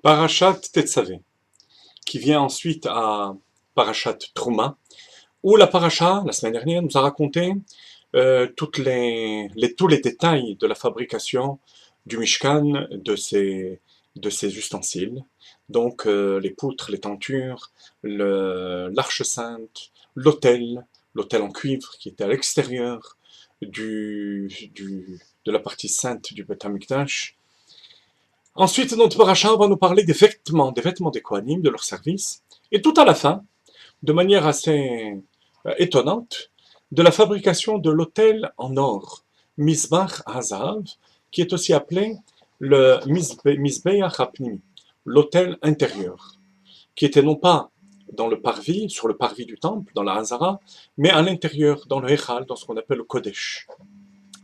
Parashat Tetzavé, qui vient ensuite à Parashat Trouma, où la paracha, la semaine dernière, nous a raconté tous les détails de la fabrication du Mishkan, de ses ustensiles. Donc les poutres, les tentures, l'arche sainte, l'autel en cuivre qui était à l'extérieur de la partie sainte du Beth Amikdash. Ensuite, notre paracha va nous parler des vêtements des Kohanim, de leur service, et tout à la fin, de manière assez étonnante, de la fabrication de l'autel en or, Mizbach Hazav, qui est aussi appelé le Mizbeach Hapnimi, l'autel intérieur, qui était non pas dans le parvis, sur le parvis du temple, dans la Hazara, mais à l'intérieur, dans le Echal, dans ce qu'on appelle le Kodesh,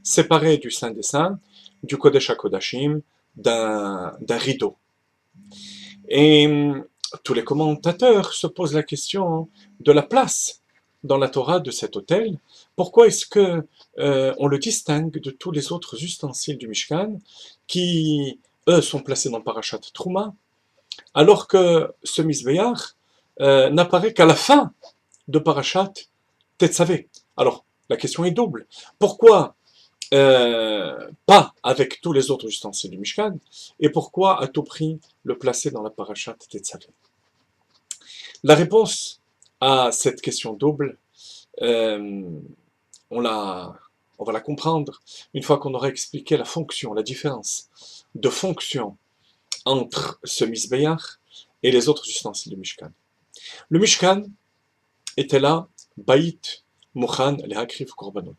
séparé du Saint des Saints, du Kodesh HaKodashim, d'un rideau. Et tous les commentateurs se posent la question de la place dans la Torah de cet autel. Pourquoi est-ce que on le distingue de tous les autres ustensiles du Mishkan qui, eux, sont placés dans Parashat Trouma, alors que ce Mizbeach n'apparaît qu'à la fin de Parashat Tetzavé. Alors, la question est double. Pourquoi pas avec tous les autres ustensiles du Mishkan, et pourquoi à tout prix le placer dans la Parashat Tetzavé? La réponse à cette question double, on va la comprendre une fois qu'on aura expliqué la fonction, la différence de fonction entre ce Mizbeach et les autres ustensiles du Mishkan. Le Mishkan était là, Baït Mochan Lehakrif Korbanot,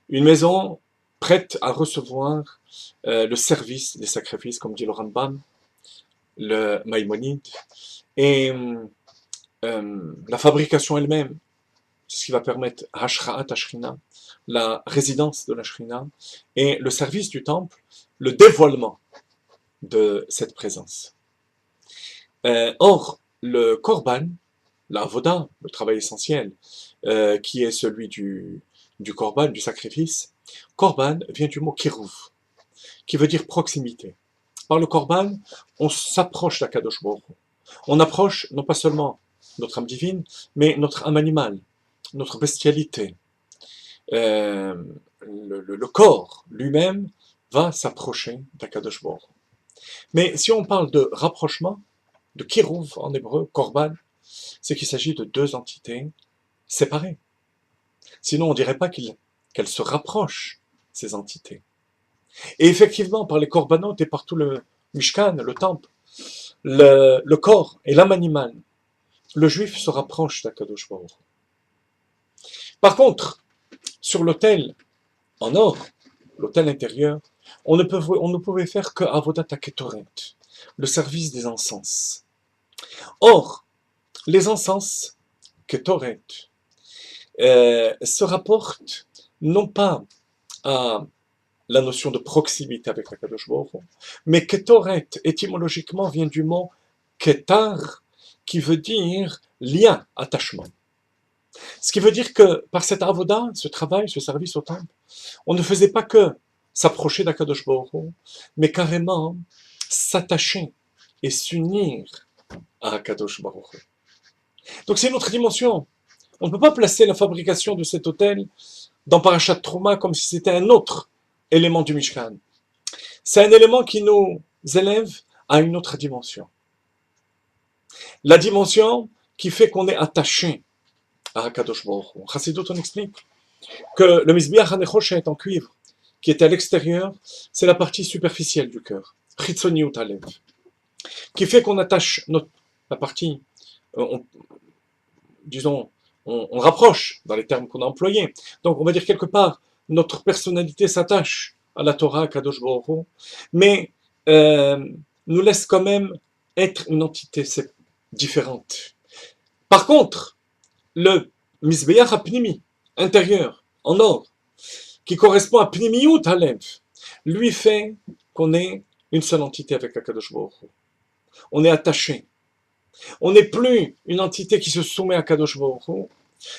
une maison prête à recevoir le service des sacrifices, comme dit le Rambam, le Maïmonide, et la fabrication elle-même, c'est ce qui va permettre Hashra'at Hashrina, la résidence de la Shrina, et le service du temple, le dévoilement de cette présence. Or, le Korban, la Avoda, le travail essentiel, qui est celui du Korban, du sacrifice, Korban vient du mot Kiruv, qui veut dire proximité. Par le Korban, on s'approche d'Akadosh Baruch Hu. On approche non pas seulement notre âme divine, mais notre âme animale, notre bestialité. Le corps lui-même va s'approcher d'Akadosh Baruch Hu. Mais si on parle de rapprochement, de Kiruv en hébreu, Korban, c'est qu'il s'agit de deux entités séparées. Sinon, on ne dirait pas qu'elles se rapprochent, ces entités. Et effectivement, par les korbanot et par tout le Mishkan, le temple, le corps et l'âme animale, le juif se rapproche d'Akadosh Baruch Hu. Par contre, sur l'autel en or, l'autel intérieur, on ne pouvait faire que Avodat HaKetoret, le service des encens. Or, les encens, Ketoret, se rapportent non pas à la notion de proximité avec la Kadosh Baruch Hu, mais Ketoret, étymologiquement, vient du mot Ketar, qui veut dire lien, attachement. Ce qui veut dire que par cette avoda, ce travail, ce service au temple, on ne faisait pas que s'approcher d'Akadosh Baruch Hu, mais carrément s'attacher et s'unir à Akadosh Baruch Hu. Donc c'est une autre dimension. On ne peut pas placer la fabrication de cet autel dans Parashat Trouma comme si c'était un autre élément du Mishkan. C'est un élément qui nous élève à une autre dimension. La dimension qui fait qu'on est attaché à Akadosh Baruch Hu. Chassidut, on explique que le Mizbeach HaNechoshet en cuivre, qui est à l'extérieur, c'est la partie superficielle du cœur, Chitzoniut Halev, qui fait qu'on attache la partie, on rapproche dans les termes qu'on a employés. Donc on va dire quelque part, notre personnalité s'attache à la Torah, à Kadosh Baruch Hu, mais nous laisse quand même être une entité différente. Par contre, le Mizbeach HaPnimi, intérieur, en or, qui correspond à Pnimiyut Halev, lui fait qu'on est une seule entité avec Kadosh Baruch Hu. On est attaché. On n'est plus une entité qui se soumet à Kadosh Baruch Hu,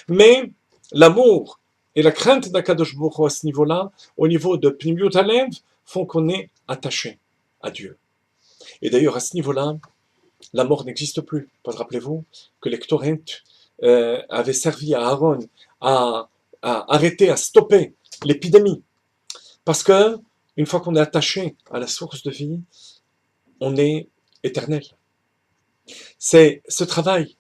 mais l'amour et la crainte d'Akadosh Baruch Hu à ce niveau-là, au niveau de Pnimiyut Halev, font qu'on est attaché à Dieu. Et d'ailleurs, à ce niveau-là, la mort n'existe plus. Rappelez-vous que les Ktorintes avaient servi à Aaron à arrêter, à stopper l'épidémie. Parce que, une fois qu'on est attaché à la source de vie, on est éternel. C'est ce travail,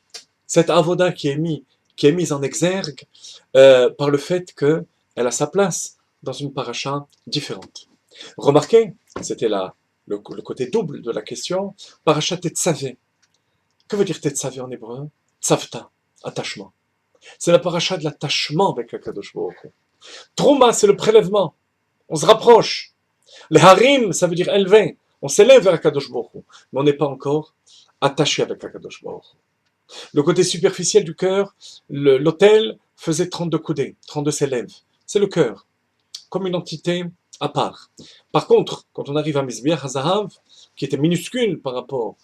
cette avoda qui est mise en exergue par le fait qu'elle a sa place dans une paracha différente. Remarquez, c'était le côté double de la question, paracha Tetzavé. Que veut dire Tetzavé en hébreu? Tzavta, attachement. C'est la paracha de l'attachement avec Akadosh Baruch Hu. Trouma, c'est le prélèvement. On se rapproche. Les harim, ça veut dire élever. On s'élève vers Akadosh Baruch Hu, mais on n'est pas encore attaché avec Akadosh Baruch Hu. Le côté superficiel du cœur, l'autel faisait 32 coudées, 32 s'élève. C'est le cœur, comme une entité à part. Par contre, quand on arrive à Mizbeach HaZahav, qui était minuscule par rapport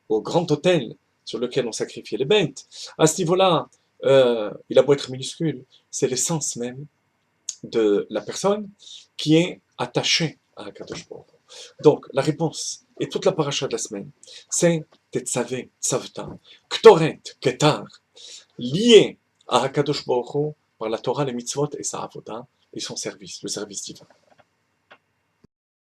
au grand autel sur lequel on sacrifiait les bêtes, à ce niveau-là, il a beau être minuscule, c'est l'essence même de la personne qui est attachée à Akadosh Baruch Hu. Donc, la réponse, et toute la paracha de la semaine, c'est Tetzavé, Tzavta, Ktoret, Ketar, lié à Akadosh Baruch Hu par la Torah, les mitzvot et sa avoda, et son service, le service divin.